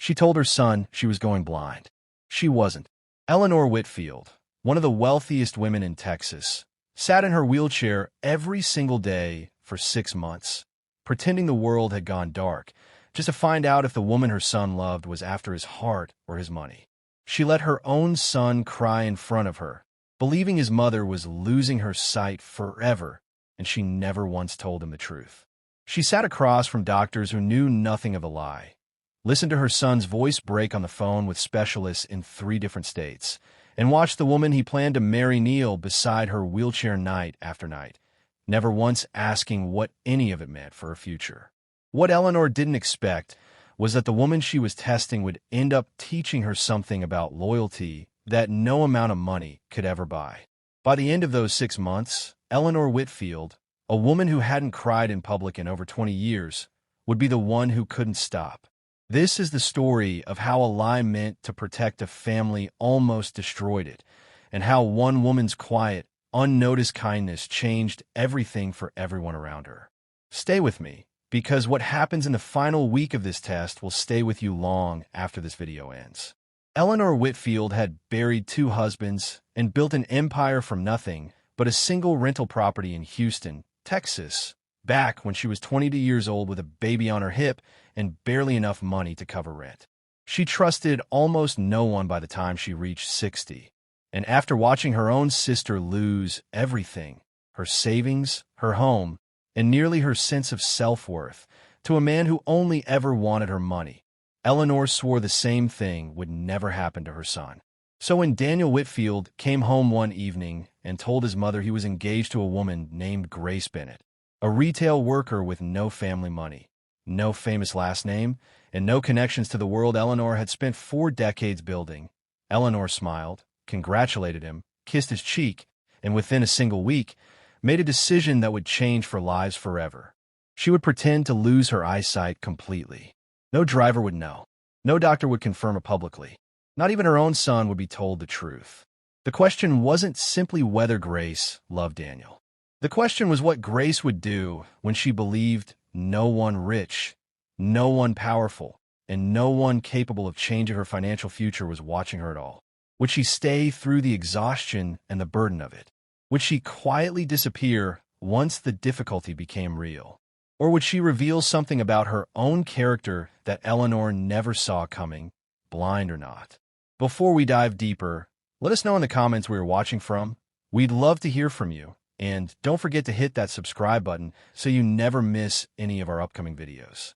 She told her son she was going blind. She wasn't. Eleanor Whitfield, one of the wealthiest women in Texas, sat in her wheelchair every single day for 6 months, pretending the world had gone dark, just to find out if the woman her son loved was after his heart or his money. She let her own son cry in front of her, believing his mother was losing her sight forever, and she never once told him the truth. She sat across from doctors who knew nothing of the lie, listened to her son's voice break on the phone with specialists in 3 different states, and watched the woman he planned to marry kneel beside her wheelchair night after night, never once asking what any of it meant for her future. What Eleanor didn't expect was that the woman she was testing would end up teaching her something about loyalty that no amount of money could ever buy. By the end of those 6 months, Eleanor Whitfield, a woman who hadn't cried in public in over 20 years, would be the one who couldn't stop. This is the story of how a lie meant to protect a family almost destroyed it, and how one woman's quiet, unnoticed kindness changed everything for everyone around her. Stay with me, because what happens in the final week of this test will stay with you long after this video ends. Eleanor Whitfield had buried 2 husbands and built an empire from nothing but a single rental property in Houston, Texas, back when she was 22 years old with a baby on her hip and barely enough money to cover rent. She trusted almost no one by the time she reached 60, and after watching her own sister lose everything, her savings, her home, and nearly her sense of self-worth, to a man who only ever wanted her money, Eleanor swore the same thing would never happen to her son. So when Daniel Whitfield came home one evening and told his mother he was engaged to a woman named Grace Bennett, a retail worker with no family money, no famous last name, and no connections to the world Eleanor had spent 4 decades building, Eleanor smiled, congratulated him, kissed his cheek, and within a single week, made a decision that would change their lives forever. She would pretend to lose her eyesight completely. No driver would know. No doctor would confirm it publicly. Not even her own son would be told the truth. The question wasn't simply whether Grace loved Daniel. The question was what Grace would do when she believed no one rich, no one powerful, and no one capable of changing her financial future was watching her at all. Would she stay through the exhaustion and the burden of it? Would she quietly disappear once the difficulty became real? Or would she reveal something about her own character that Eleanor never saw coming, blind or not? Before we dive deeper, let us know in the comments where you're watching from. We'd love to hear from you. And don't forget to hit that subscribe button so you never miss any of our upcoming videos.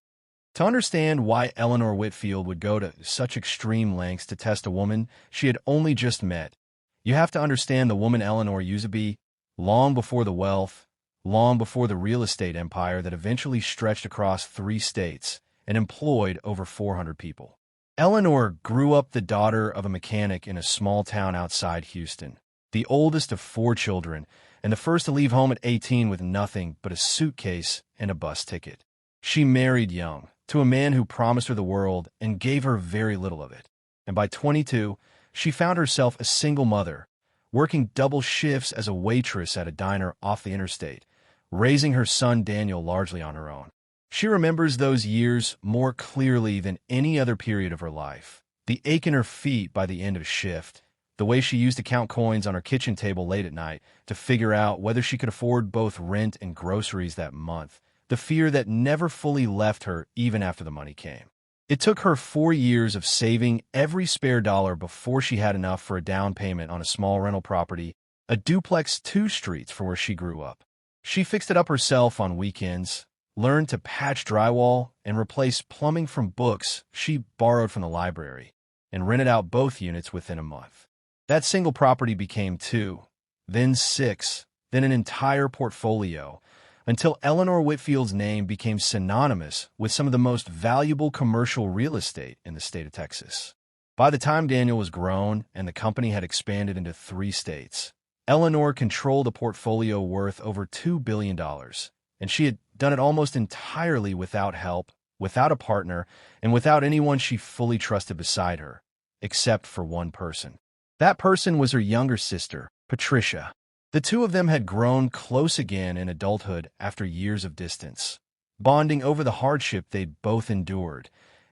To understand why Eleanor Whitfield would go to such extreme lengths to test a woman she had only just met, you have to understand the woman Eleanor used to be long before the wealth, long before the real estate empire that eventually stretched across 3 states and employed over 400 people. Eleanor grew up the daughter of a mechanic in a small town outside Houston, the oldest of 4 children, and the first to leave home at 18 with nothing but a suitcase and a bus ticket. She married young, to a man who promised her the world and gave her very little of it. And by 22, she found herself a single mother, working double shifts as a waitress at a diner off the interstate, raising her son Daniel largely on her own. She remembers those years more clearly than any other period of her life. The ache in her feet by the end of shift, the way she used to count coins on her kitchen table late at night to figure out whether she could afford both rent and groceries that month, the fear that never fully left her even after the money came. It took her 4 years of saving every spare dollar before she had enough for a down payment on a small rental property, a duplex 2 streets from where she grew up. She fixed it up herself on weekends, learned to patch drywall, and replace plumbing from books she borrowed from the library, and rented out both units within a month. That single property became 2, then 6, then an entire portfolio, until Eleanor Whitfield's name became synonymous with some of the most valuable commercial real estate in the state of Texas. By the time Daniel was grown and the company had expanded into 3 states, Eleanor controlled a portfolio worth over $2 billion, and she had done it almost entirely without help, without a partner, and without anyone she fully trusted beside her, except for one person. That person was her younger sister, Patricia. The 2 of them had grown close again in adulthood after years of distance, bonding over the hardship they'd both endured,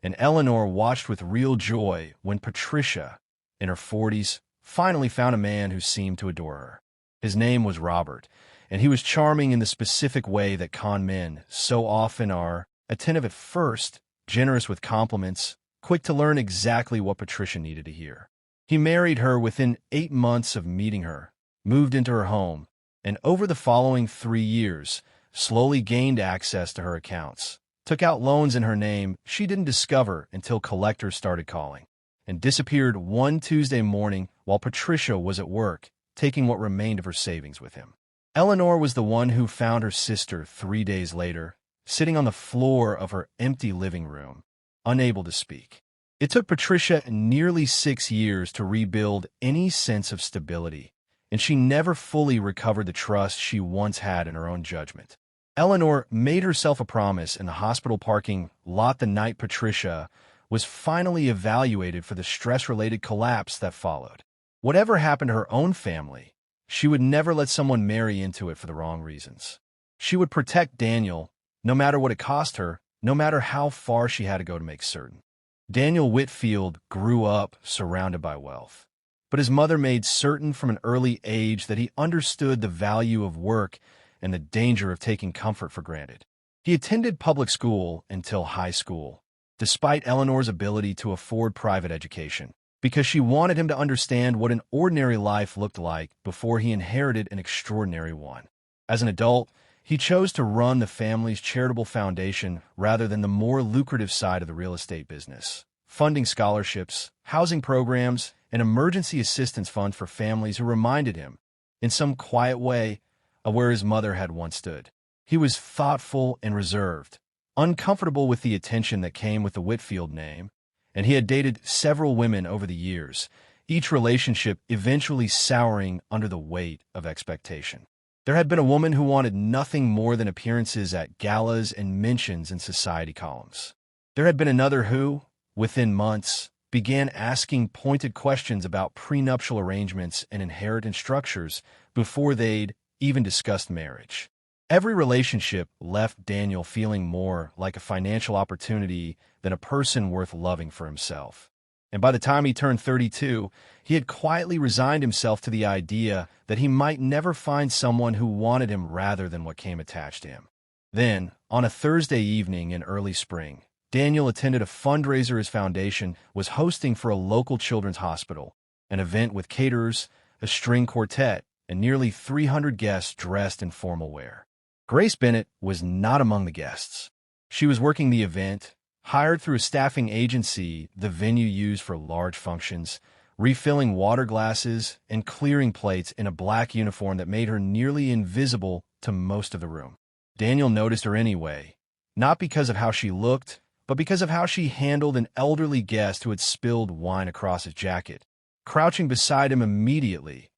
and Eleanor watched with real joy when Patricia, in her 40s, finally found a man who seemed to adore her. His name was Robert, and he was charming in the specific way that con men so often are: attentive at first, generous with compliments, quick to learn exactly what Patricia needed to hear. He married her within 8 months of meeting her, moved into her home, and over the following 3 years, slowly gained access to her accounts, took out loans in her name she didn't discover until collectors started calling, and disappeared one Tuesday morning while Patricia was at work, taking what remained of her savings with him. Eleanor was the one who found her sister 3 days later, sitting on the floor of her empty living room, unable to speak. It took Patricia nearly 6 years to rebuild any sense of stability, and she never fully recovered the trust she once had in her own judgment. Eleanor made herself a promise in the hospital parking lot the night Patricia was finally evaluated for the stress-related collapse that followed. Whatever happened to her own family, she would never let someone marry into it for the wrong reasons. She would protect Daniel, no matter what it cost her, no matter how far she had to go to make certain. Daniel Whitfield grew up surrounded by wealth, but his mother made certain from an early age that he understood the value of work and the danger of taking comfort for granted. He attended public school until high school, despite Eleanor's ability to afford private education, because she wanted him to understand what an ordinary life looked like before he inherited an extraordinary one. As an adult, he chose to run the family's charitable foundation rather than the more lucrative side of the real estate business, funding scholarships, housing programs, and emergency assistance funds for families who reminded him, in some quiet way, of where his mother had once stood. He was thoughtful and reserved, uncomfortable with the attention that came with the Whitfield name, and he had dated several women over the years, each relationship eventually souring under the weight of expectation. There had been a woman who wanted nothing more than appearances at galas and mentions in society columns. There had been another who, within months, began asking pointed questions about prenuptial arrangements and inheritance structures before they'd even discussed marriage. Every relationship left Daniel feeling more like a financial opportunity than a person worth loving for himself. And by the time he turned 32, he had quietly resigned himself to the idea that he might never find someone who wanted him rather than what came attached to him. Then, on a Thursday evening in early spring, Daniel attended a fundraiser his foundation was hosting for a local children's hospital, an event with caterers, a string quartet, and nearly 300 guests dressed in formal wear. Grace Bennett was not among the guests. She was working the event, hired through a staffing agency the venue used for large functions, refilling water glasses and clearing plates in a black uniform that made her nearly invisible to most of the room. Daniel noticed her anyway, not because of how she looked, but because of how she handled an elderly guest who had spilled wine across his jacket, crouching beside him immediately,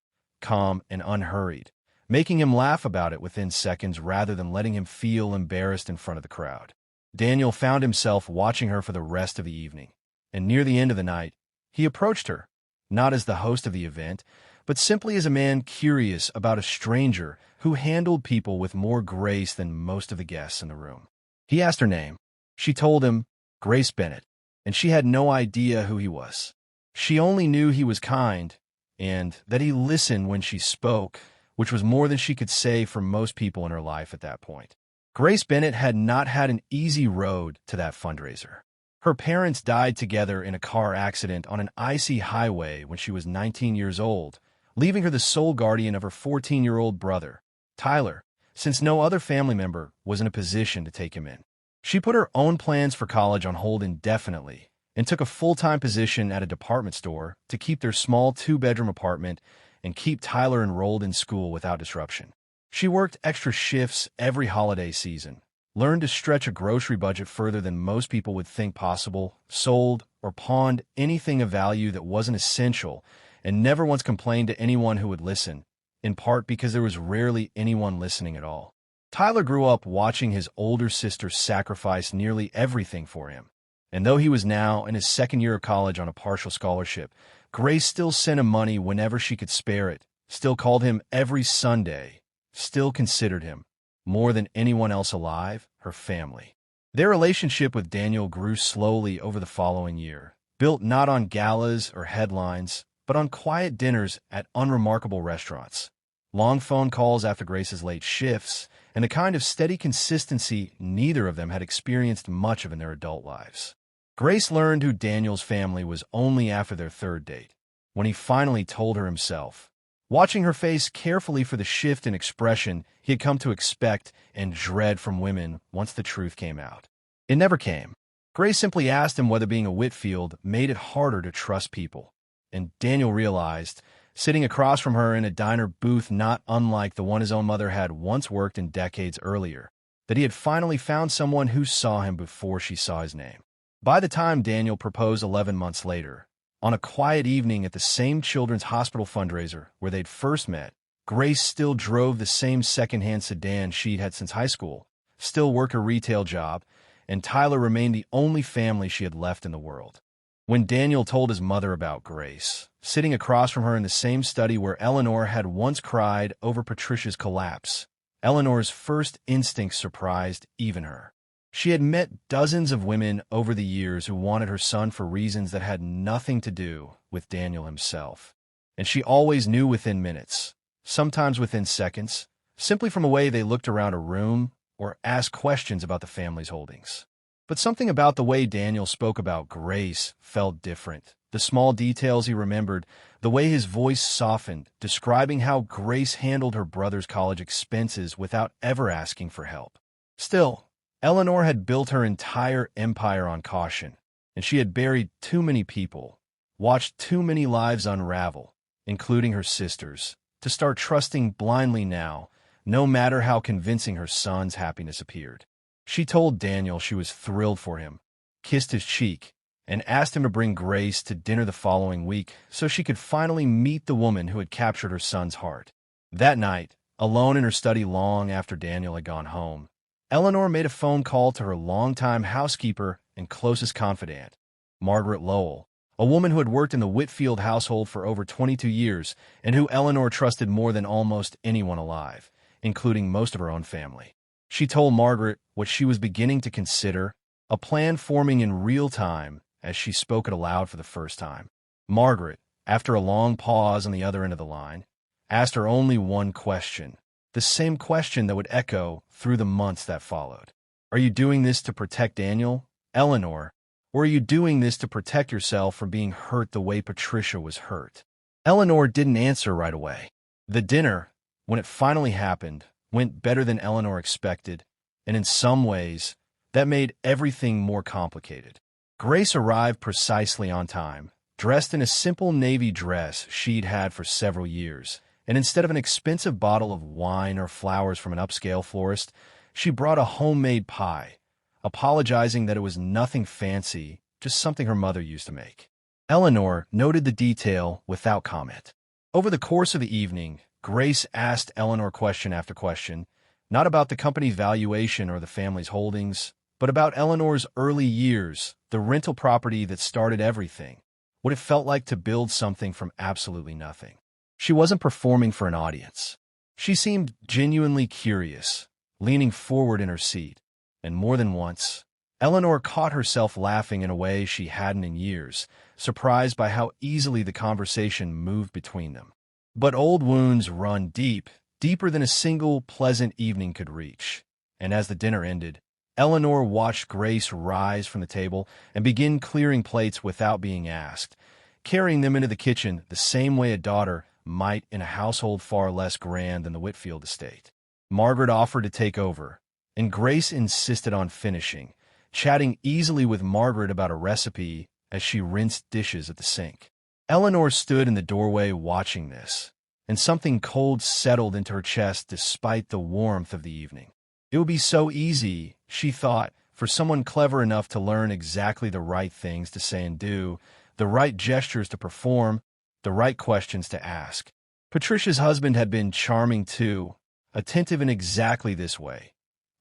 calm and unhurried, making him laugh about it within seconds rather than letting him feel embarrassed in front of the crowd. Daniel found himself watching her for the rest of the evening, and near the end of the night, he approached her, not as the host of the event, but simply as a man curious about a stranger who handled people with more grace than most of the guests in the room. He asked her name. She told him, Grace Bennett, and she had no idea who he was. She only knew he was kind, and that he listened when she spoke, which was more than she could say for most people in her life at that point. Grace Bennett had not had an easy road to that fundraiser. Her parents died together in a car accident on an icy highway when she was 19 years old, leaving her the sole guardian of her 14-year-old brother, Tyler, since no other family member was in a position to take him in. She put her own plans for college on hold indefinitely and took a full-time position at a department store to keep their small 2-bedroom apartment and keep Tyler enrolled in school without disruption. She worked extra shifts every holiday season, learned to stretch a grocery budget further than most people would think possible, sold or pawned anything of value that wasn't essential, and never once complained to anyone who would listen, in part because there was rarely anyone listening at all. Tyler grew up watching his older sister sacrifice nearly everything for him, and though he was now in his second year of college on a partial scholarship, Grace still sent him money whenever she could spare it, still called him every Sunday, still considered him, more than anyone else alive, her family. Their relationship with Daniel grew slowly over the following year, built not on galas or headlines, but on quiet dinners at unremarkable restaurants, long phone calls after Grace's late shifts, and a kind of steady consistency neither of them had experienced much of in their adult lives. Grace learned who Daniel's family was only after their third date, when he finally told her himself, watching her face carefully for the shift in expression he had come to expect and dread from women once the truth came out. It never came. Grace simply asked him whether being a Whitfield made it harder to trust people, and Daniel realized, sitting across from her in a diner booth not unlike the one his own mother had once worked in decades earlier, that he had finally found someone who saw him before she saw his name. By the time Daniel proposed 11 months later, on a quiet evening at the same children's hospital fundraiser where they'd first met, Grace still drove the same second-hand sedan she'd had since high school, still worked her retail job, and Tyler remained the only family she had left in the world. When Daniel told his mother about Grace, sitting across from her in the same study where Eleanor had once cried over Patricia's collapse, Eleanor's first instinct surprised even her. She had met dozens of women over the years who wanted her son for reasons that had nothing to do with Daniel himself. And she always knew within minutes, sometimes within seconds, simply from the way they looked around a room or asked questions about the family's holdings. But something about the way Daniel spoke about Grace felt different. The small details he remembered, the way his voice softened, describing how Grace handled her brother's college expenses without ever asking for help. Still, Eleanor had built her entire empire on caution, and she had buried too many people, watched too many lives unravel, including her sister's, to start trusting blindly now, no matter how convincing her son's happiness appeared. She told Daniel she was thrilled for him, kissed his cheek, and asked him to bring Grace to dinner the following week so she could finally meet the woman who had captured her son's heart. That night, alone in her study long after Daniel had gone home, Eleanor made a phone call to her longtime housekeeper and closest confidant, Margaret Lowell, a woman who had worked in the Whitfield household for over 22 years and who Eleanor trusted more than almost anyone alive, including most of her own family. She told Margaret what she was beginning to consider, a plan forming in real time as she spoke it aloud for the first time. Margaret, after a long pause on the other end of the line, asked her only one question, the same question that would echo through the months that followed. Are you doing this to protect Daniel, Eleanor, or are you doing this to protect yourself from being hurt the way Patricia was hurt? Eleanor didn't answer right away. The dinner, when it finally happened, went better than Eleanor expected, and in some ways, that made everything more complicated. Grace arrived precisely on time, dressed in a simple navy dress she'd had for several years, and instead of an expensive bottle of wine or flowers from an upscale florist, she brought a homemade pie, apologizing that it was nothing fancy, just something her mother used to make. Eleanor noted the detail without comment. Over the course of the evening, Grace asked Eleanor question after question, not about the company's valuation or the family's holdings, but about Eleanor's early years, the rental property that started everything, what it felt like to build something from absolutely nothing. She wasn't performing for an audience. She seemed genuinely curious, leaning forward in her seat, and more than once, Eleanor caught herself laughing in a way she hadn't in years, surprised by how easily the conversation moved between them. But old wounds run deep, deeper than a single pleasant evening could reach, and as the dinner ended, Eleanor watched Grace rise from the table and begin clearing plates without being asked, carrying them into the kitchen the same way a daughter might in a household far less grand than the Whitfield estate. Margaret offered to take over, and Grace insisted on finishing, chatting easily with Margaret about a recipe as she rinsed dishes at the sink. Eleanor stood in the doorway watching this, and something cold settled into her chest despite the warmth of the evening. It would be so easy, she thought, for someone clever enough to learn exactly the right things to say and do, the right gestures to perform, the right questions to ask. Patricia's husband had been charming too, attentive in exactly this way,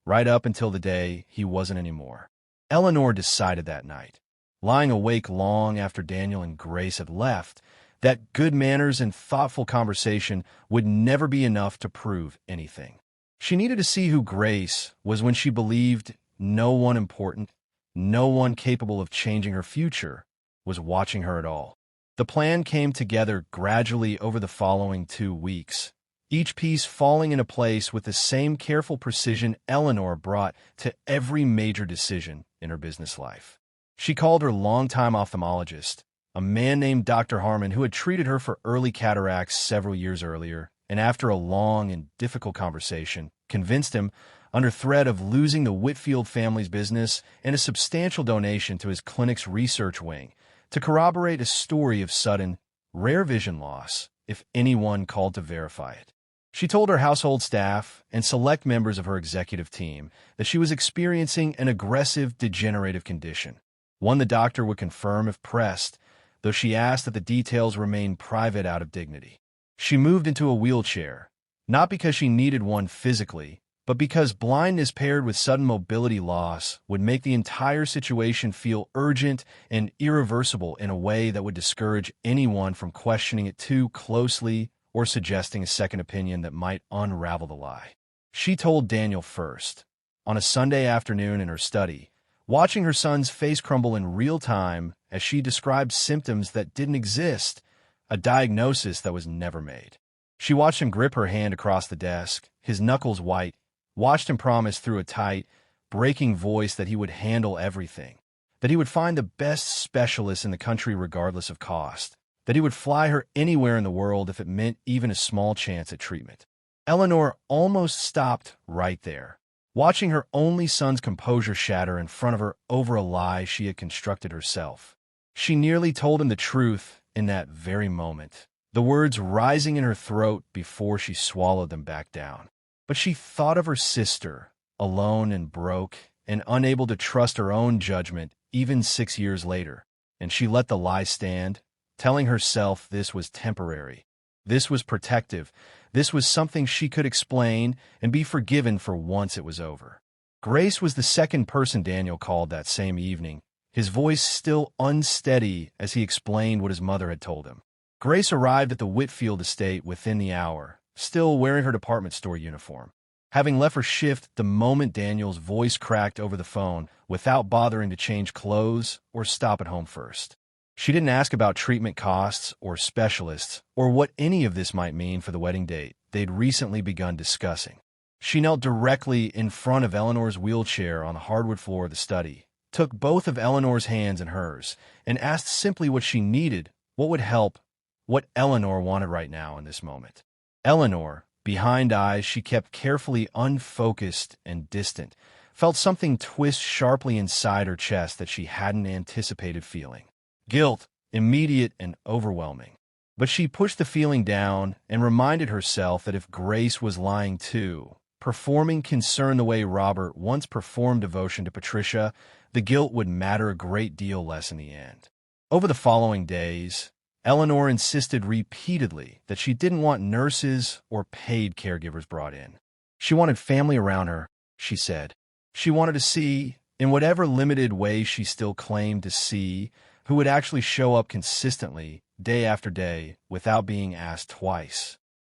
right up until the day he wasn't anymore. Eleanor decided that night, lying awake long after Daniel and Grace had left, that good manners and thoughtful conversation would never be enough to prove anything. She needed to see who Grace was when she believed no one important, no one capable of changing her future was watching her at all. The plan came together gradually over the following 2 weeks, each piece falling into place with the same careful precision Eleanor brought to every major decision in her business life. She called her longtime ophthalmologist, a man named Dr. Harmon who had treated her for early cataracts several years earlier, and after a long and difficult conversation, convinced him, under threat of losing the Whitfield family's business and a substantial donation to his clinic's research wing, to corroborate a story of sudden, rare vision loss if anyone called to verify it. She told her household staff and select members of her executive team that she was experiencing an aggressive degenerative condition, one the doctor would confirm if pressed, though she asked that the details remain private out of dignity. She moved into a wheelchair, not because she needed one physically, but because blindness paired with sudden mobility loss would make the entire situation feel urgent and irreversible in a way that would discourage anyone from questioning it too closely or suggesting a second opinion that might unravel the lie. She told Daniel first, on a Sunday afternoon in her study, watching her son's face crumble in real time as she described symptoms that didn't exist, a diagnosis that was never made. She watched him grip her hand across the desk, his knuckles white, watched him promise through a tight, breaking voice that he would handle everything, that he would find the best specialists in the country regardless of cost, that he would fly her anywhere in the world if it meant even a small chance at treatment. Eleanor almost stopped right there, watching her only son's composure shatter in front of her over a lie she had constructed herself. She nearly told him the truth in that very moment, the words rising in her throat before she swallowed them back down. But she thought of her sister, alone and broke, and unable to trust her own judgment even 6 years later, and she let the lie stand, telling herself this was temporary, this was protective, this was something she could explain and be forgiven for once it was over. Grace was the second person Daniel called that same evening, his voice still unsteady as he explained what his mother had told him. Grace arrived at the Whitfield estate within the hour, still wearing her department store uniform, having left her shift the moment Daniel's voice cracked over the phone without bothering to change clothes or stop at home first. She didn't ask about treatment costs or specialists or what any of this might mean for the wedding date they'd recently begun discussing. She knelt directly in front of Eleanor's wheelchair on the hardwood floor of the study, took both of Eleanor's hands in hers, and asked simply what she needed, what would help, what Eleanor wanted right now in this moment. Eleanor, behind eyes she kept carefully unfocused and distant, felt something twist sharply inside her chest that she hadn't anticipated feeling. Guilt, immediate and overwhelming. But she pushed the feeling down and reminded herself that if Grace was lying too, performing concern the way Robert once performed devotion to Patricia, the guilt would matter a great deal less in the end. Over the following days, Eleanor insisted repeatedly that she didn't want nurses or paid caregivers brought in. She wanted family around her, she said. She wanted to see, in whatever limited way she still claimed to see, who would actually show up consistently, day after day, without being asked twice.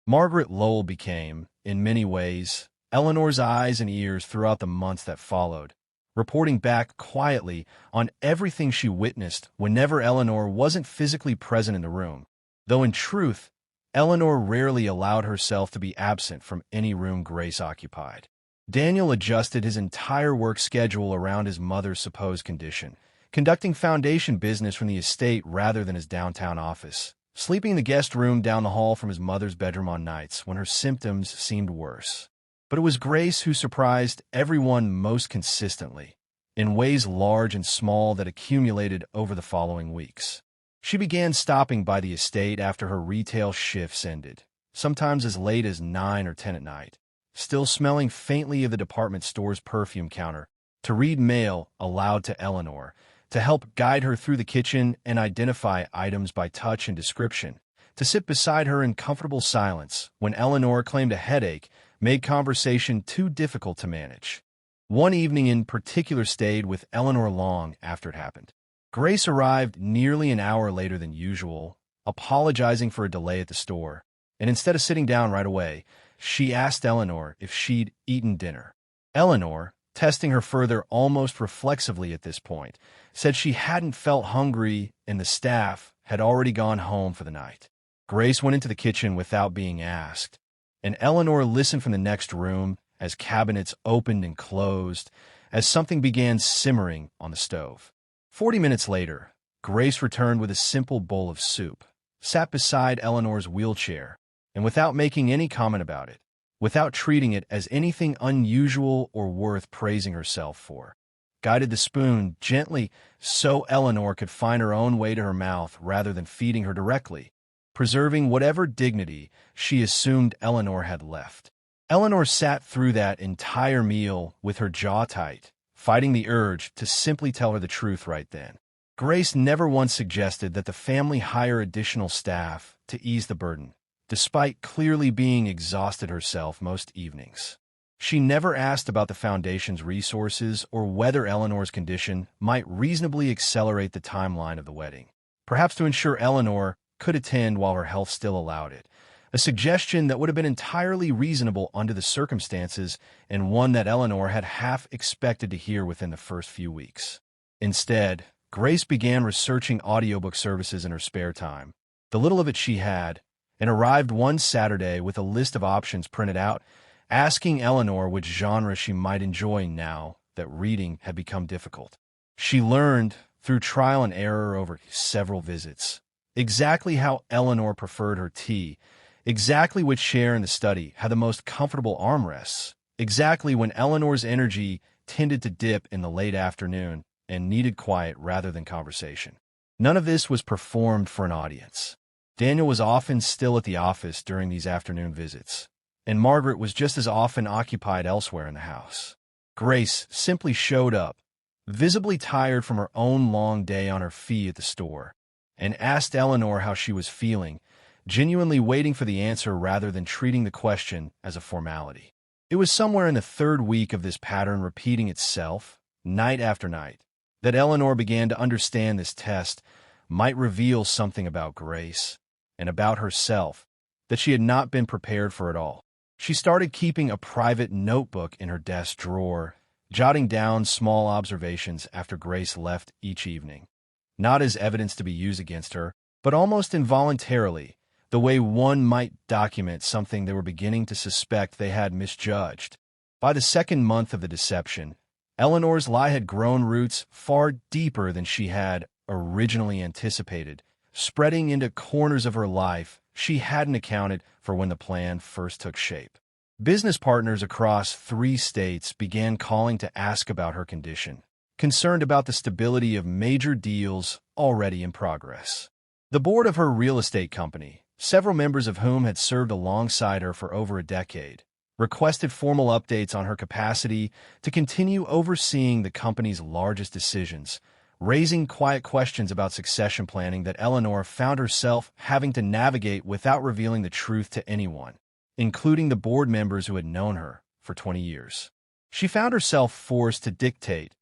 Margaret Lowell became, in many ways, Eleanor's eyes and ears throughout the months that followed, reporting back quietly on everything she witnessed whenever Eleanor wasn't physically present in the room, though in truth, Eleanor rarely allowed herself to be absent from any room Grace occupied. Daniel adjusted his entire work schedule around his mother's supposed condition, conducting foundation business from the estate rather than his downtown office, sleeping in the guest room down the hall from his mother's bedroom on nights when her symptoms seemed worse. But it was Grace who surprised everyone most consistently, in ways large and small that accumulated over the following weeks. She began stopping by the estate after her retail shifts ended, sometimes as late as 9 or 10 at night, still smelling faintly of the department store's perfume counter, to read mail aloud to Eleanor, to help guide her through the kitchen and identify items by touch and description, to sit beside her in comfortable silence when Eleanor claimed a headache made conversation too difficult to manage. One evening in particular stayed with Eleanor long after it happened. Grace arrived nearly an hour later than usual, apologizing for a delay at the store, and instead of sitting down right away, she asked Eleanor if she'd eaten dinner. Eleanor, testing her further almost reflexively at this point, said she hadn't felt hungry and the staff had already gone home for the night. Grace went into the kitchen without being asked, and Eleanor listened from the next room as cabinets opened and closed, as something began simmering on the stove. 40 minutes later, Grace returned with a simple bowl of soup, sat beside Eleanor's wheelchair, and without making any comment about it, without treating it as anything unusual or worth praising herself for, guided the spoon gently so Eleanor could find her own way to her mouth rather than feeding her directly, preserving whatever dignity she assumed Eleanor had left. Eleanor sat through that entire meal with her jaw tight, fighting the urge to simply tell her the truth right then. Grace never once suggested that the family hire additional staff to ease the burden, despite clearly being exhausted herself most evenings. She never asked about the foundation's resources or whether Eleanor's condition might reasonably accelerate the timeline of the wedding, perhaps to ensure Eleanor could attend while her health still allowed it, a suggestion that would have been entirely reasonable under the circumstances and one that Eleanor had half expected to hear within the first few weeks. Instead, Grace began researching audiobook services in her spare time, the little of it she had, and arrived one Saturday with a list of options printed out, asking Eleanor which genre she might enjoy now that reading had become difficult. She learned, through trial and error over several visits, exactly how Eleanor preferred her tea, exactly which chair in the study had the most comfortable armrests, exactly when Eleanor's energy tended to dip in the late afternoon and needed quiet rather than conversation. None of this was performed for an audience. Daniel was often still at the office during these afternoon visits, and Margaret was just as often occupied elsewhere in the house. Grace simply showed up, visibly tired from her own long day on her feet at the store, and asked Eleanor how she was feeling, genuinely waiting for the answer rather than treating the question as a formality. It was somewhere in the third week of this pattern repeating itself, night after night, that Eleanor began to understand this test might reveal something about Grace and about herself that she had not been prepared for at all. She started keeping a private notebook in her desk drawer, jotting down small observations after Grace left each evening, not as evidence to be used against her, but almost involuntarily, the way one might document something they were beginning to suspect they had misjudged. By the second month of the deception, Eleanor's lie had grown roots far deeper than she had originally anticipated, spreading into corners of her life she hadn't accounted for when the plan first took shape. Business partners across 3 states began calling to ask about her condition, concerned about the stability of major deals already in progress. The board of her real estate company, several members of whom had served alongside her for over a decade, requested formal updates on her capacity to continue overseeing the company's largest decisions, raising quiet questions about succession planning that Eleanor found herself having to navigate without revealing the truth to anyone, including the board members who had known her for 20 years. She found herself forced to dictate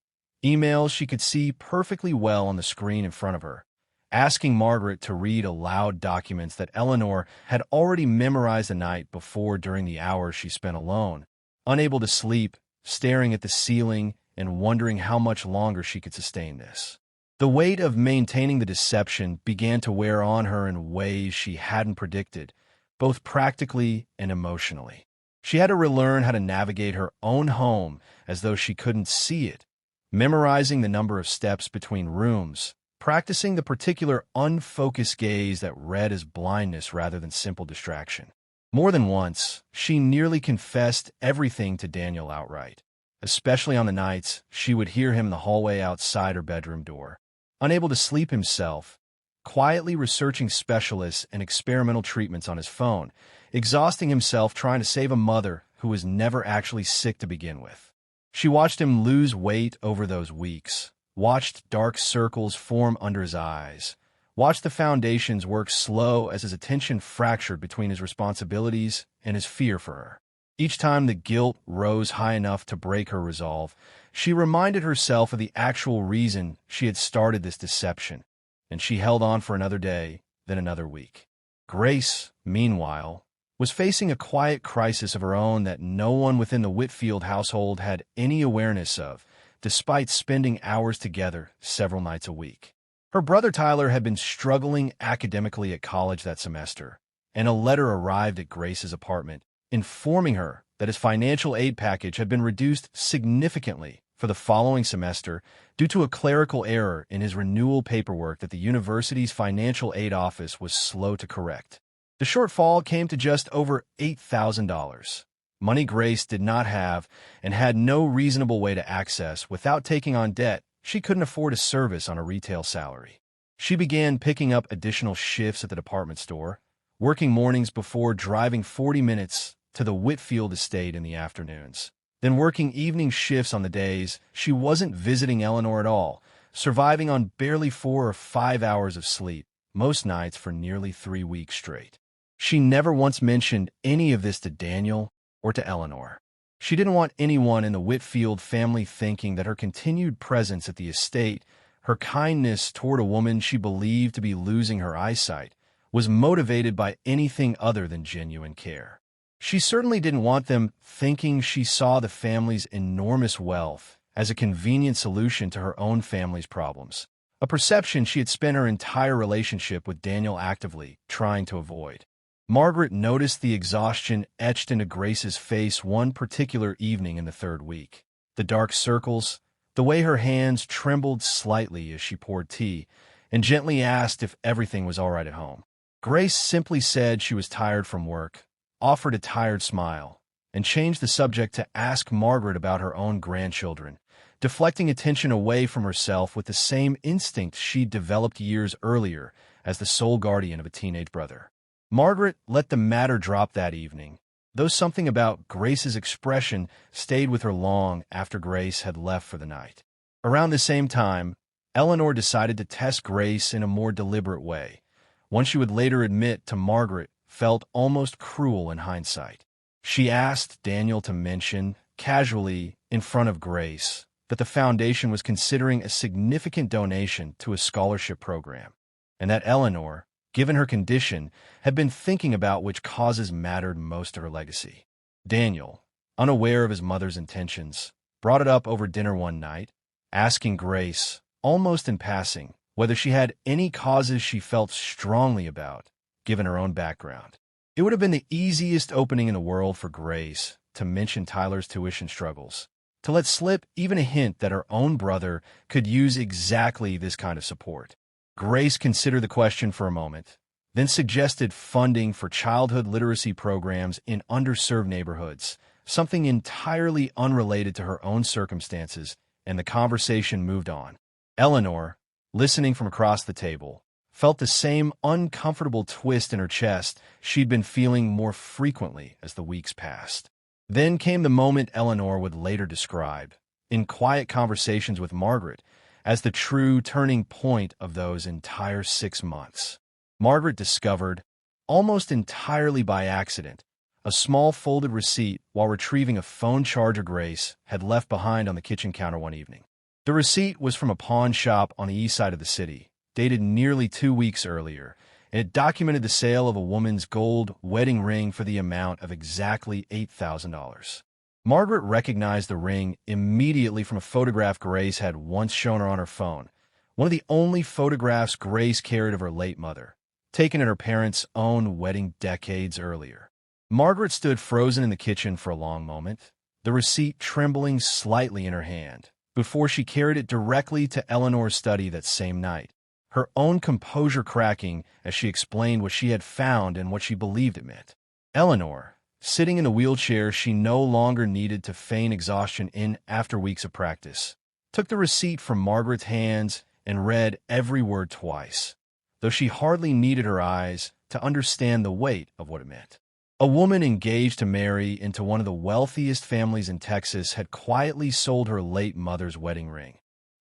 emails she could see perfectly well on the screen in front of her, asking Margaret to read aloud documents that Eleanor had already memorized the night before during the hours she spent alone, unable to sleep, staring at the ceiling and wondering how much longer she could sustain this. The weight of maintaining the deception began to wear on her in ways she hadn't predicted, both practically and emotionally. She had to relearn how to navigate her own home as though she couldn't see it, memorizing the number of steps between rooms, practicing the particular unfocused gaze that read as blindness rather than simple distraction. More than once, she nearly confessed everything to Daniel outright, especially on the nights she would hear him in the hallway outside her bedroom door, unable to sleep himself, quietly researching specialists and experimental treatments on his phone, exhausting himself trying to save a mother who was never actually sick to begin with. She watched him lose weight over those weeks, watched dark circles form under his eyes, watched the foundations work slow as his attention fractured between his responsibilities and his fear for her. Each time the guilt rose high enough to break her resolve, she reminded herself of the actual reason she had started this deception, and she held on for another day, then another week. Grace, meanwhile, was facing a quiet crisis of her own that no one within the Whitfield household had any awareness of, despite spending hours together several nights a week. Her brother Tyler had been struggling academically at college that semester, and a letter arrived at Grace's apartment informing her that his financial aid package had been reduced significantly for the following semester due to a clerical error in his renewal paperwork that the university's financial aid office was slow to correct. The shortfall came to just over $8,000, money Grace did not have and had no reasonable way to access without taking on debt she couldn't afford to service on a retail salary. She began picking up additional shifts at the department store, working mornings before driving 40 minutes to the Whitfield estate in the afternoons, then working evening shifts on the days she wasn't visiting Eleanor at all, surviving on barely 4 or 5 hours of sleep, most nights for nearly 3 weeks straight. She never once mentioned any of this to Daniel or to Eleanor. She didn't want anyone in the Whitfield family thinking that her continued presence at the estate, her kindness toward a woman she believed to be losing her eyesight, was motivated by anything other than genuine care. She certainly didn't want them thinking she saw the family's enormous wealth as a convenient solution to her own family's problems, a perception she had spent her entire relationship with Daniel actively trying to avoid. Margaret noticed the exhaustion etched into Grace's face one particular evening in the third week. The dark circles, the way her hands trembled slightly as she poured tea, and gently asked if everything was all right at home. Grace simply said she was tired from work, offered a tired smile, and changed the subject to ask Margaret about her own grandchildren, deflecting attention away from herself with the same instinct she'd developed years earlier as the sole guardian of a teenage brother. Margaret let the matter drop that evening, though something about Grace's expression stayed with her long after Grace had left for the night. Around the same time, Eleanor decided to test Grace in a more deliberate way, one she would later admit to Margaret felt almost cruel in hindsight. She asked Daniel to mention, casually in front of Grace, that the foundation was considering a significant donation to a scholarship program, and that Eleanor, given her condition, had been thinking about which causes mattered most to her legacy. Daniel, unaware of his mother's intentions, brought it up over dinner one night, asking Grace, almost in passing, whether she had any causes she felt strongly about, given her own background. It would have been the easiest opening in the world for Grace to mention Tyler's tuition struggles, to let slip even a hint that her own brother could use exactly this kind of support. Grace considered the question for a moment, then suggested funding for childhood literacy programs in underserved neighborhoods, something entirely unrelated to her own circumstances, and the conversation moved on. Eleanor, listening from across the table, felt the same uncomfortable twist in her chest she'd been feeling more frequently as the weeks passed. Then came the moment Eleanor would later describe, in quiet conversations with Margaret, as the true turning point of those entire 6 months. Margaret discovered, almost entirely by accident, a small folded receipt while retrieving a phone charger Grace had left behind on the kitchen counter one evening. The receipt was from a pawn shop on the east side of the city, dated nearly 2 weeks earlier, and it documented the sale of a woman's gold wedding ring for the amount of exactly $8,000. Margaret recognized the ring immediately from a photograph Grace had once shown her on her phone, one of the only photographs Grace carried of her late mother, taken at her parents' own wedding decades earlier. Margaret stood frozen in the kitchen for a long moment, the receipt trembling slightly in her hand, before she carried it directly to Eleanor's study that same night, her own composure cracking as she explained what she had found and what she believed it meant. Eleanor, sitting in the wheelchair she no longer needed to feign exhaustion in after weeks of practice, took the receipt from Margaret's hands and read every word twice, though she hardly needed her eyes to understand the weight of what it meant. A woman engaged to marry into one of the wealthiest families in Texas had quietly sold her late mother's wedding ring,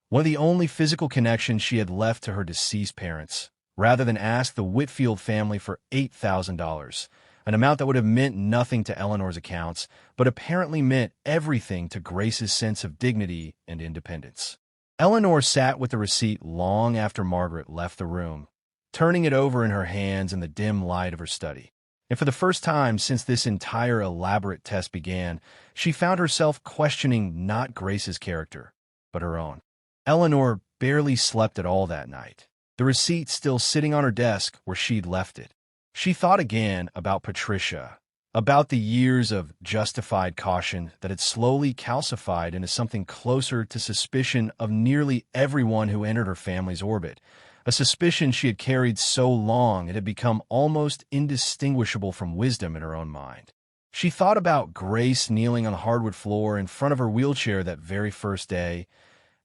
one of the only physical connections she had left to her deceased parents, rather than ask the Whitfield family for $8,000, an amount that would have meant nothing to Eleanor's accounts, but apparently meant everything to Grace's sense of dignity and independence. Eleanor sat with the receipt long after Margaret left the room, turning it over in her hands in the dim light of her study. And for the first time since this entire elaborate test began, she found herself questioning not Grace's character, but her own. Eleanor barely slept at all that night, the receipt still sitting on her desk where she'd left it. She thought again about Patricia, about the years of justified caution that had slowly calcified into something closer to suspicion of nearly everyone who entered her family's orbit, a suspicion she had carried so long it had become almost indistinguishable from wisdom in her own mind. She thought about Grace kneeling on the hardwood floor in front of her wheelchair that very first day,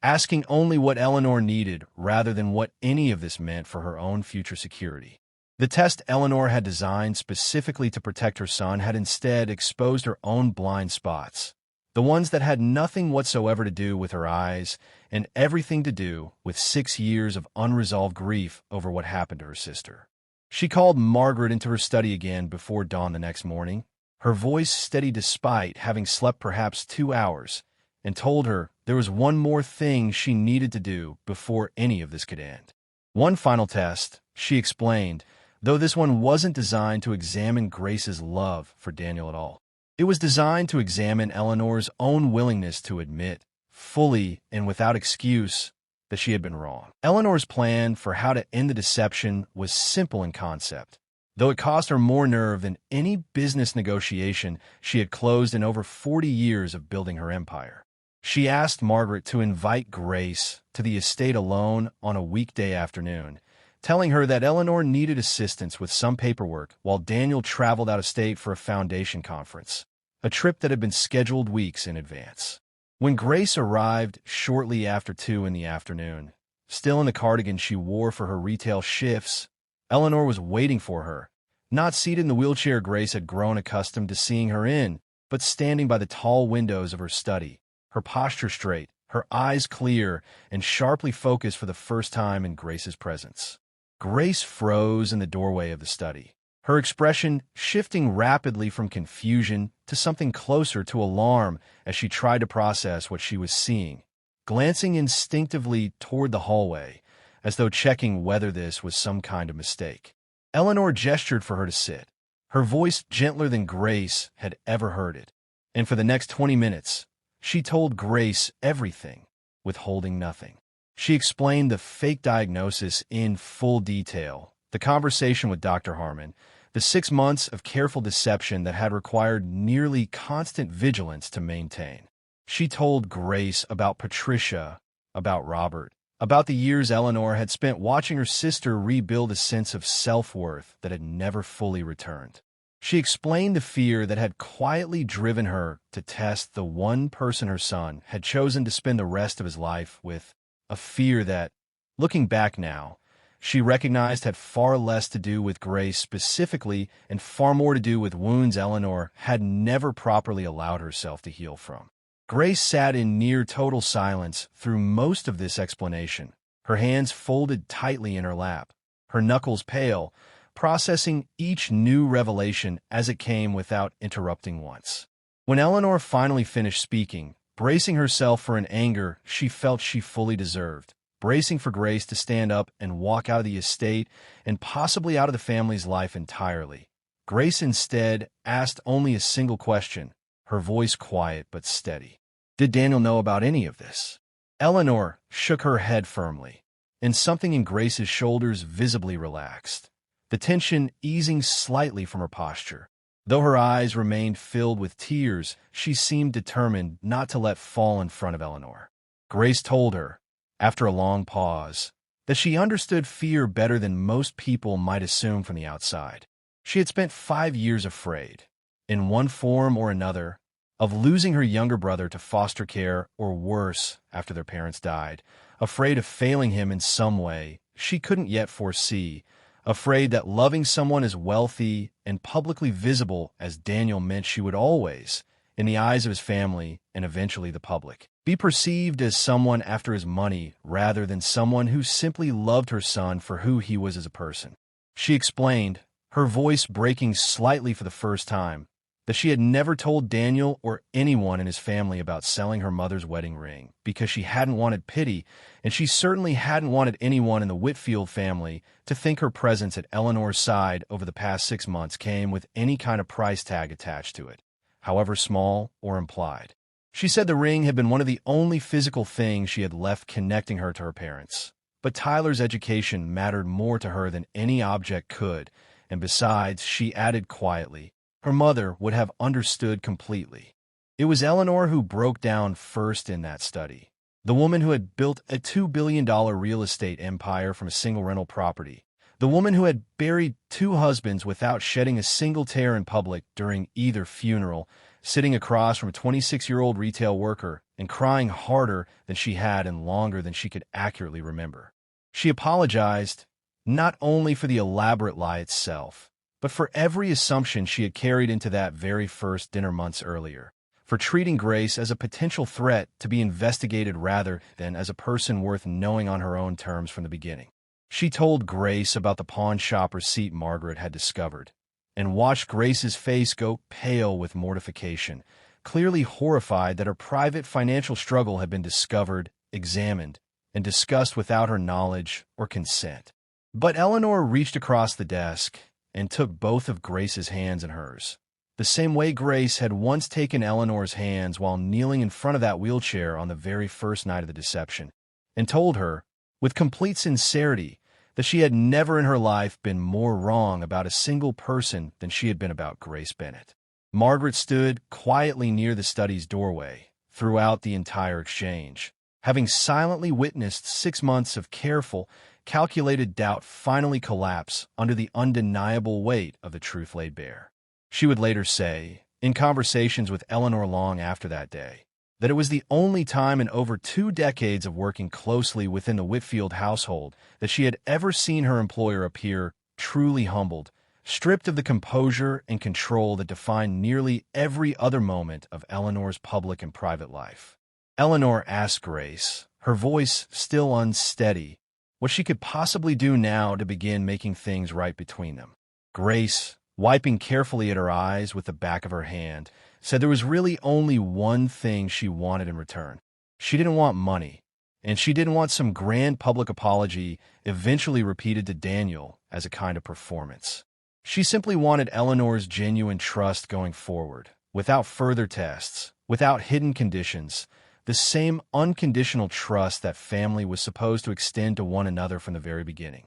asking only what Eleanor needed rather than what any of this meant for her own future security. The test Eleanor had designed specifically to protect her son had instead exposed her own blind spots, the ones that had nothing whatsoever to do with her eyes and everything to do with 6 years of unresolved grief over what happened to her sister. She called Margaret into her study again before dawn the next morning, her voice steady despite having slept perhaps 2 hours, and told her there was one more thing she needed to do before any of this could end. One final test, she explained, though this one wasn't designed to examine Grace's love for Daniel at all. It was designed to examine Eleanor's own willingness to admit, fully and without excuse, that she had been wrong. Eleanor's plan for how to end the deception was simple in concept, though it cost her more nerve than any business negotiation she had closed in over 40 years of building her empire. She asked Margaret to invite Grace to the estate alone on a weekday afternoon, telling her that Eleanor needed assistance with some paperwork while Daniel traveled out of state for a foundation conference, a trip that had been scheduled weeks in advance. When Grace arrived shortly after 2 in the afternoon, still in the cardigan she wore for her retail shifts, Eleanor was waiting for her, not seated in the wheelchair Grace had grown accustomed to seeing her in, but standing by the tall windows of her study, her posture straight, her eyes clear, and sharply focused for the first time in Grace's presence. Grace froze in the doorway of the study, her expression shifting rapidly from confusion to something closer to alarm as she tried to process what she was seeing, glancing instinctively toward the hallway, as though checking whether this was some kind of mistake. Eleanor gestured for her to sit, her voice gentler than Grace had ever heard it, and for the next 20 minutes, she told Grace everything, withholding nothing. She explained the fake diagnosis in full detail, the conversation with Dr. Harmon, the 6 months of careful deception that had required nearly constant vigilance to maintain. She told Grace about Patricia, about Robert, about the years Eleanor had spent watching her sister rebuild a sense of self-worth that had never fully returned. She explained the fear that had quietly driven her to test the one person her son had chosen to spend the rest of his life with, a fear that, looking back now, she recognized had far less to do with Grace specifically and far more to do with wounds Eleanor had never properly allowed herself to heal from. Grace sat in near total silence through most of this explanation, her hands folded tightly in her lap, her knuckles pale, processing each new revelation as it came without interrupting once. When Eleanor finally finished speaking, bracing herself for an anger she felt she fully deserved, bracing for Grace to stand up and walk out of the estate and possibly out of the family's life entirely, Grace instead asked only a single question, her voice quiet but steady. Did Daniel know about any of this? Eleanor shook her head firmly, and something in Grace's shoulders visibly relaxed, the tension easing slightly from her posture. Though her eyes remained filled with tears, she seemed determined not to let fall in front of Eleanor. Grace told her, after a long pause, that she understood fear better than most people might assume from the outside. She had spent 5 years afraid, in one form or another, of losing her younger brother to foster care or worse after their parents died, afraid of failing him in some way she couldn't yet foresee, afraid that loving someone as wealthy and publicly visible as Daniel meant she would always, in the eyes of his family and eventually the public, be perceived as someone after his money rather than someone who simply loved her son for who he was as a person. She explained, her voice breaking slightly for the first time, that she had never told Daniel or anyone in his family about selling her mother's wedding ring because she hadn't wanted pity, and she certainly hadn't wanted anyone in the Whitfield family to think her presence at Eleanor's side over the past 6 months came with any kind of price tag attached to it, however small or implied. She said the ring had been one of the only physical things she had left connecting her to her parents, but Tyler's education mattered more to her than any object could, and besides, she added quietly, her mother would have understood completely. It was Eleanor who broke down first in that study. The woman who had built a $2 billion real estate empire from a single rental property. The woman who had buried 2 husbands without shedding a single tear in public during either funeral, sitting across from a 26-year-old retail worker and crying harder than she had and longer than she could accurately remember. She apologized, not only for the elaborate lie itself, but for every assumption she had carried into that very first dinner months earlier, for treating Grace as a potential threat to be investigated rather than as a person worth knowing on her own terms from the beginning. She told Grace about the pawn shop receipt Margaret had discovered, and watched Grace's face go pale with mortification, clearly horrified that her private financial struggle had been discovered, examined, and discussed without her knowledge or consent. But Eleanor reached across the desk and took both of Grace's hands in hers, the same way Grace had once taken Eleanor's hands while kneeling in front of that wheelchair on the very first night of the deception, and told her, with complete sincerity, that she had never in her life been more wrong about a single person than she had been about Grace Bennett. Margaret stood quietly near the study's doorway throughout the entire exchange, having silently witnessed 6 months of careful, calculated doubt finally collapse under the undeniable weight of the truth laid bare. She would later say, in conversations with Eleanor long after that day, that it was the only time in over 2 decades of working closely within the Whitfield household that she had ever seen her employer appear truly humbled, stripped of the composure and control that defined nearly every other moment of Eleanor's public and private life. Eleanor asked Grace, her voice still unsteady, what she could possibly do now to begin making things right between them. Grace, wiping carefully at her eyes with the back of her hand, said there was really only one thing she wanted in return. She didn't want money, and she didn't want some grand public apology eventually repeated to Daniel as a kind of performance. She simply wanted Eleanor's genuine trust going forward, without further tests, without hidden conditions, the same unconditional trust that family was supposed to extend to one another from the very beginning.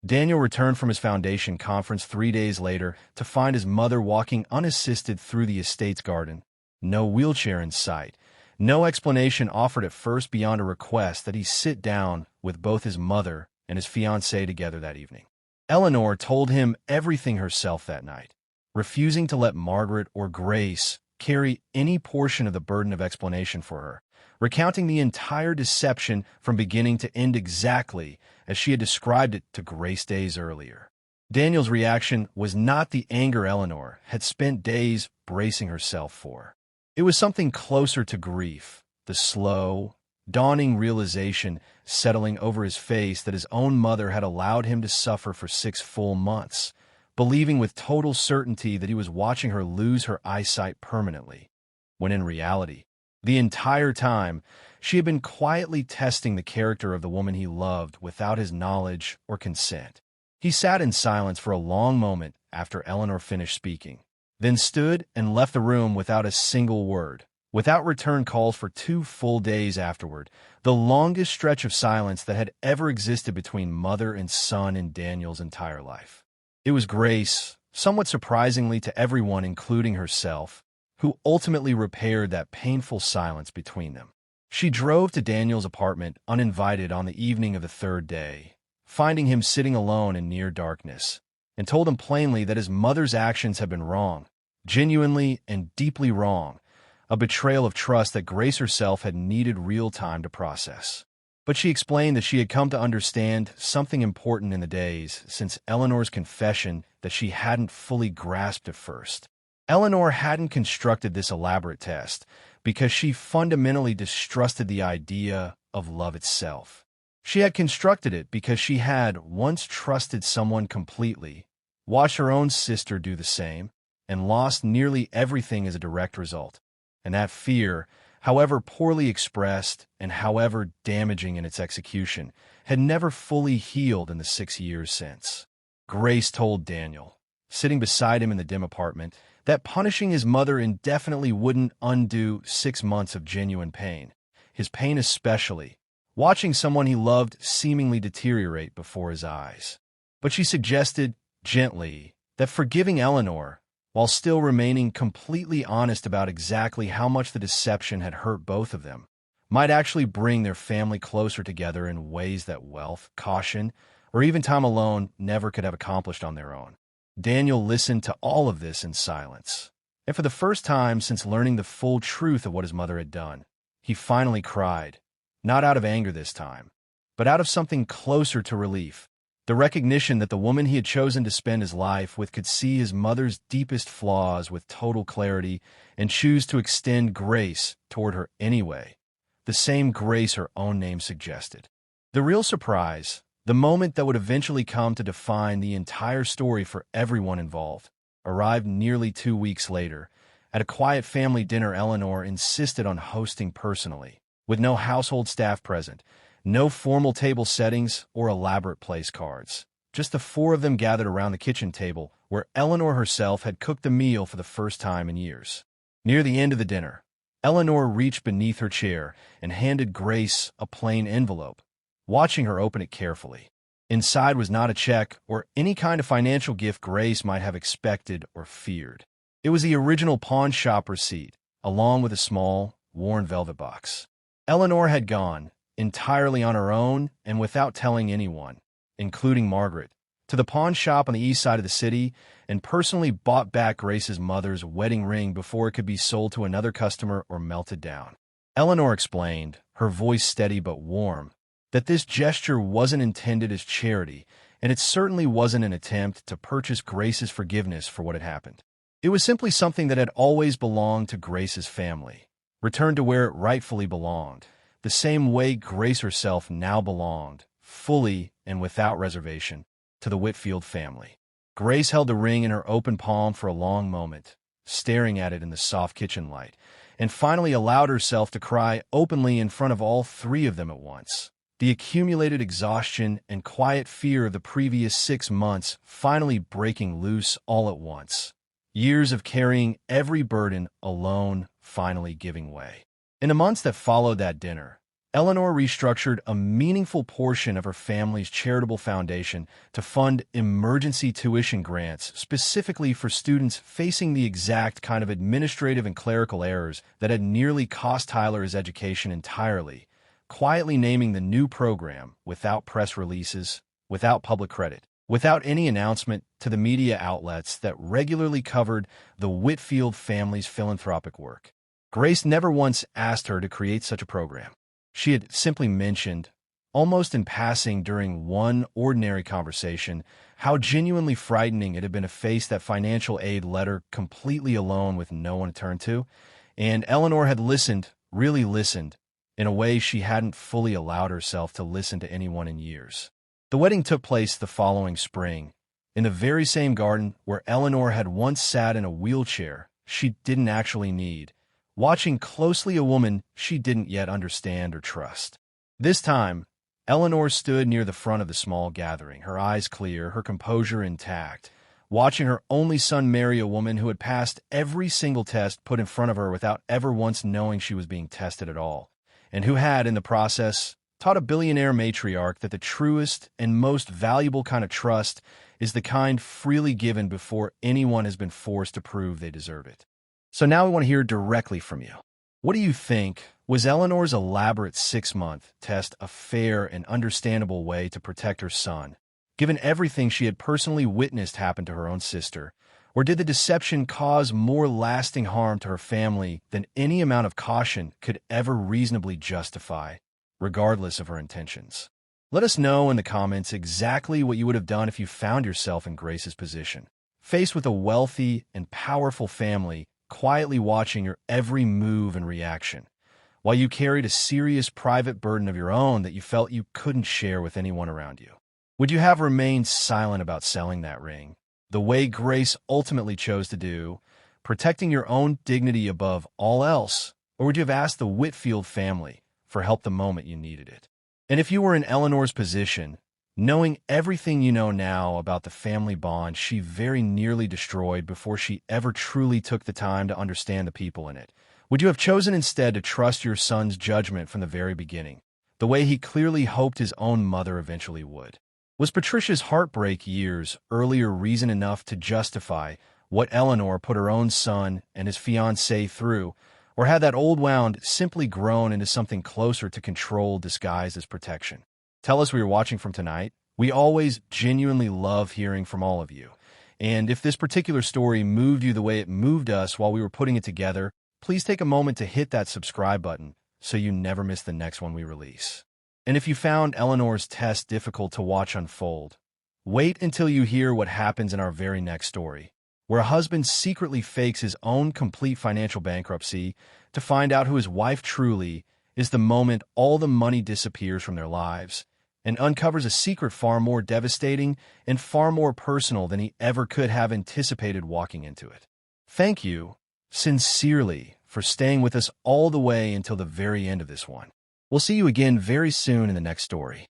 Daniel returned from his foundation conference 3 days later to find his mother walking unassisted through the estate's garden. No wheelchair in sight, no explanation offered at first beyond a request that he sit down with both his mother and his fiancée together that evening. Eleanor told him everything herself that night, refusing to let Margaret or Grace carry any portion of the burden of explanation for her, recounting the entire deception from beginning to end exactly as she had described it to Grace days earlier. Daniel's reaction was not the anger Eleanor had spent days bracing herself for. It was something closer to grief, the slow, dawning realization settling over his face that his own mother had allowed him to suffer for 6 full months, believing with total certainty that he was watching her lose her eyesight permanently, when in reality, the entire time, she had been quietly testing the character of the woman he loved without his knowledge or consent. He sat in silence for a long moment after Eleanor finished speaking, then stood and left the room without a single word, without return calls for 2 full days afterward, the longest stretch of silence that had ever existed between mother and son in Daniel's entire life. It was Grace, somewhat surprisingly to everyone including herself, who ultimately repaired that painful silence between them. She drove to Daniel's apartment uninvited on the evening of the 3rd day, finding him sitting alone in near darkness, and told him plainly that his mother's actions had been wrong, genuinely and deeply wrong, a betrayal of trust that Grace herself had needed real time to process. But she explained that she had come to understand something important in the days since Eleanor's confession that she hadn't fully grasped at first. Eleanor hadn't constructed this elaborate test because she fundamentally distrusted the idea of love itself. She had constructed it because she had once trusted someone completely, watched her own sister do the same, and lost nearly everything as a direct result. And that fear, however poorly expressed and however damaging in its execution, had never fully healed in the 6 years since. Grace told Daniel, sitting beside him in the dim apartment, that punishing his mother indefinitely wouldn't undo 6 months of genuine pain, his pain especially, watching someone he loved seemingly deteriorate before his eyes. But she suggested, gently, that forgiving Eleanor, while still remaining completely honest about exactly how much the deception had hurt both of them, might actually bring their family closer together in ways that wealth, caution, or even time alone never could have accomplished on their own. Daniel listened to all of this in silence, and for the first time since learning the full truth of what his mother had done, he finally cried, not out of anger this time, but out of something closer to relief, the recognition that the woman he had chosen to spend his life with could see his mother's deepest flaws with total clarity and choose to extend grace toward her anyway, the same grace her own name suggested. The real surprise, the moment that would eventually come to define the entire story for everyone involved, arrived nearly 2 weeks later. At a quiet family dinner Eleanor insisted on hosting personally, with no household staff present, no formal table settings or elaborate place cards. Just the 4 of them gathered around the kitchen table, where Eleanor herself had cooked the meal for the first time in years. Near the end of the dinner, Eleanor reached beneath her chair and handed Grace a plain envelope, watching her open it carefully. Inside was not a check or any kind of financial gift Grace might have expected or feared. It was the original pawn shop receipt, along with a small, worn velvet box. Eleanor had gone, entirely on her own and without telling anyone, including Margaret, to the pawn shop on the east side of the city and personally bought back Grace's mother's wedding ring before it could be sold to another customer or melted down. Eleanor explained, her voice steady but warm, that this gesture wasn't intended as charity, and it certainly wasn't an attempt to purchase Grace's forgiveness for what had happened. It was simply something that had always belonged to Grace's family, returned to where it rightfully belonged, the same way Grace herself now belonged, fully and without reservation, to the Whitfield family. Grace held the ring in her open palm for a long moment, staring at it in the soft kitchen light, and finally allowed herself to cry openly in front of all 3 of them at once. The accumulated exhaustion and quiet fear of the previous 6 months finally breaking loose all at once. Years of carrying every burden alone finally giving way. In the months that followed that dinner, Eleanor restructured a meaningful portion of her family's charitable foundation to fund emergency tuition grants specifically for students facing the exact kind of administrative and clerical errors that had nearly cost Tyler his education entirely, quietly naming the new program without press releases, without public credit, without any announcement to the media outlets that regularly covered the Whitfield family's philanthropic work. Grace never once asked her to create such a program. She had simply mentioned, almost in passing during one ordinary conversation, how genuinely frightening it had been to face that financial aid letter completely alone with no one to turn to, and Eleanor had listened, really listened, in a way she hadn't fully allowed herself to listen to anyone in years. The wedding took place the following spring, in the very same garden where Eleanor had once sat in a wheelchair she didn't actually need, watching closely a woman she didn't yet understand or trust. This time, Eleanor stood near the front of the small gathering, her eyes clear, her composure intact, watching her only son marry a woman who had passed every single test put in front of her without ever once knowing she was being tested at all, and who had, in the process, taught a billionaire matriarch that the truest and most valuable kind of trust is the kind freely given before anyone has been forced to prove they deserve it. So now we want to hear directly from you. What do you think? Was Eleanor's elaborate 6-month test a fair and understandable way to protect her son, given everything she had personally witnessed happen to her own sister? Or did the deception cause more lasting harm to her family than any amount of caution could ever reasonably justify, regardless of her intentions? Let us know in the comments exactly what you would have done if you found yourself in Grace's position, faced with a wealthy and powerful family quietly watching your every move and reaction, while you carried a serious private burden of your own that you felt you couldn't share with anyone around you. Would you have remained silent about selling that ring, the way Grace ultimately chose to do, protecting your own dignity above all else? Or would you have asked the Whitfield family for help the moment you needed it? And if you were in Eleanor's position, knowing everything you know now about the family bond she very nearly destroyed before she ever truly took the time to understand the people in it, would you have chosen instead to trust your son's judgment from the very beginning, the way he clearly hoped his own mother eventually would? Was Patricia's heartbreak years earlier reason enough to justify what Eleanor put her own son and his fiancée through, or had that old wound simply grown into something closer to control disguised as protection? Tell us where you're watching from tonight. We always genuinely love hearing from all of you. And if this particular story moved you the way it moved us while we were putting it together, please take a moment to hit that subscribe button so you never miss the next one we release. And if you found Eleanor's test difficult to watch unfold, wait until you hear what happens in our very next story, where a husband secretly fakes his own complete financial bankruptcy to find out who his wife truly is the moment all the money disappears from their lives, and uncovers a secret far more devastating and far more personal than he ever could have anticipated walking into it. Thank you, sincerely, for staying with us all the way until the very end of this one. We'll see you again very soon in the next story.